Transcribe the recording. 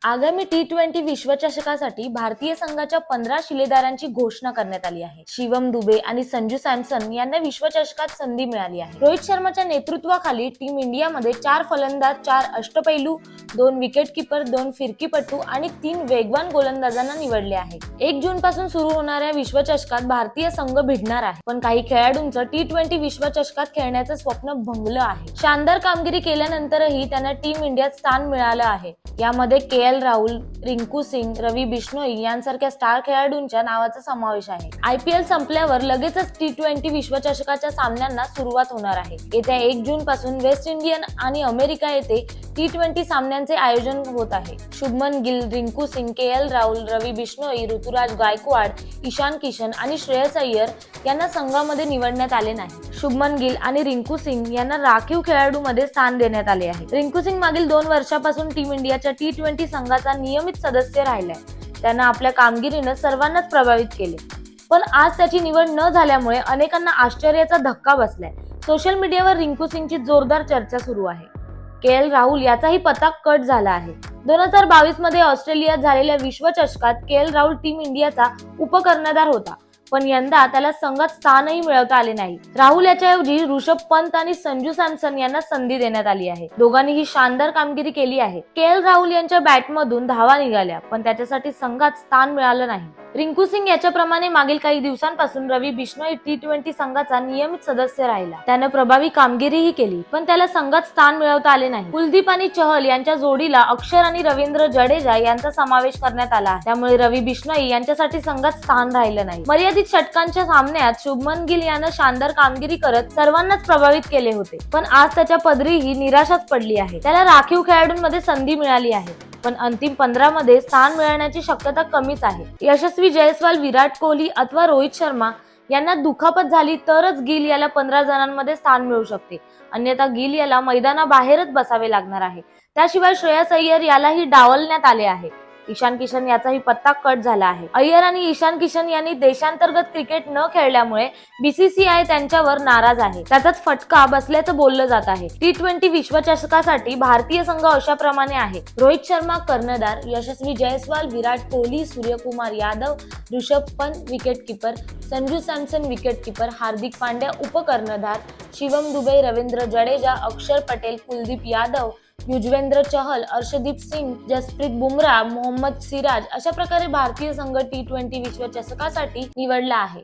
आगामी T20 विश्वचषकासाठी भारतीय संघाच्या 15 शिलेदारांची घोषणा करण्यात आली आहे. शिवम दुबे आणि संजू सॅमसन यांना विश्वचषकात संधी मिळाली आहे. रोहित शर्माच्या नेतृत्वाखाली टीम इंडियामध्ये 4 फलंदाज, 4 अष्टपैलू, 2 विकेटकीपर, 2 फिरकीपटू आणि 3 वेगवान गोलंदाजांना निवडले आहे. 1 जून पासून सुरू होणाऱ्या विश्वचषकात भारतीय संघ भिडणार आहे, पण काही खेळाडूंचं T20 विश्वचषकात खेळण्याचं स्वप्न भंगलं आहे. शानदार कामगिरी केल्यानंतरही त्यांना टीम इंडियात स्थान मिळालं आहे. यामध्ये के.एल. राहुल, रिंकू सिंग, रवी बिश्नोई यांसारख्या स्टार खेळाडूंच्या नावाचा समावेश आहे. IPL संपल्यावर लगेचच T20 विश्वचषकाच्या सामन्यांना सुरुवात होणार आहे. येत्या 1 जून पासून वेस्ट इंडियन आणि अमेरिका येथे T20 सामन्यांचे आयोजन होत आहे. शुभमन गिल, रिंकू सिंग, के.एल. राहुल, रवी बिश्नोई, ऋतुराज गायकवाड, ईशान किशन आणि श्रेयस अय्यर यांना संघामध्ये निवडण्यात आले नाही. शुभमन गिल आणि रिंकू सिंग यांना राखीव खेळाडूमध्ये स्थान देण्यात आले आहे. रिंकू सिंग मागील 2 वर्षापासून टीम इंडियाच्या T20 संघाचा नियमित सदस्य राहिलाय. त्यानं आपल्या कामगिरीनं सर्वांनाच प्रभावित केले, पण आज त्याची निवड न झाल्यामुळे अनेकांना आश्चर्याचा धक्का बसलाय. सोशल मीडियावर रिंकू सिंगची जोरदार चर्चा सुरू आहे. के.एल. राहुल याचाही पत्ता कट झाला आहे. 2022 मध्ये ऑस्ट्रेलियात झालेल्या विश्वचषकात के.एल. राहुल टीम इंडियाचा उपकर्णधार होता, पण यंदा त्याला संघात स्थानही मिळवता आले नाही. राहुल याच्याऐवजी ऋषभ पंत आणि संजू सॅमसन यांना संधी देण्यात आली आहे. दोघांनीही शानदार कामगिरी केली आहे. के.एल. राहुल यांच्या बॅटमधून धावा निघाल्या, पण त्याच्यासाठी संघात स्थान मिळालं नाही. रिंकू सिंग याच्याप्रमाणे मागील काही दिवसांपासून रवी बिश्नोई T20 संघाचा नियमित सदस्य राहिला. त्यानं प्रभावी कामगिरीही केली, पण त्याला संघात स्थान मिळवता आले नाही. कुलदीप आणि चहल यांच्या जोडीला अक्षर आणि रवींद्र जडेजा यांचा समावेश करण्यात आला आहे. त्यामुळे रवी बिश्नोई यांच्यासाठी संघात स्थान राहिलं नाही. मर्यादित षटकांच्या सामन्यात शुभमन गिल यानं शानदार कामगिरी करत सर्वांनाच प्रभावित केले होते, पण आज त्याच्या पदरी ही निराशाच पडली आहे. त्याला राखीव खेळाडूंमध्ये संधी मिळाली आहे, पण अंतिम 15 मध्ये स्थान मिळण्याची शक्यता कमीच आहे. यशस्वी जयस्वाल, विराट कोहली अथवा रोहित शर्मा यांना दुखापत झाली तरच गिल याला 15 जणांमध्ये स्थान मिळू शकते, अन्यथा गिल याला मैदानाबाहेरच बसावे लागणार आहे. त्याशिवाय श्रेयस अय्यर यालाही डावलण्यात आले आहे. ईशान किशन याचाही पत्ता कट झाला आहे. अय्यर आणि ईशान किशन यांनी देशांतर्गत क्रिकेट न खेळल्यामुळे BCCI त्यांच्यावर नाराज आहे. त्याचाच फटका बसल्याचं बोललं जात आहे. T20 विश्वचषकासाठी भारतीय संघ अशा प्रमाणे आहे: रोहित शर्मा कर्णधार, यशस्वी जयस्वाल, विराट कोहली, सूर्यकुमार यादव, ऋषभ पंत विकेटकीपर, संजू सॅमसन विकेटकीपर, हार्दिक पांड्या उपकर्णधार, शिवम दुबे, रवींद्र जडेजा, अक्षर पटेल, कुलदीप यादव, युजवेंद्र चहल, अर्शदीप सिंग, जसप्रीत बुमराह, मोहम्मद सिराज अशा प्रकारे भारतीय संघ T20 विश्वचषकासाठी निवडला आहे.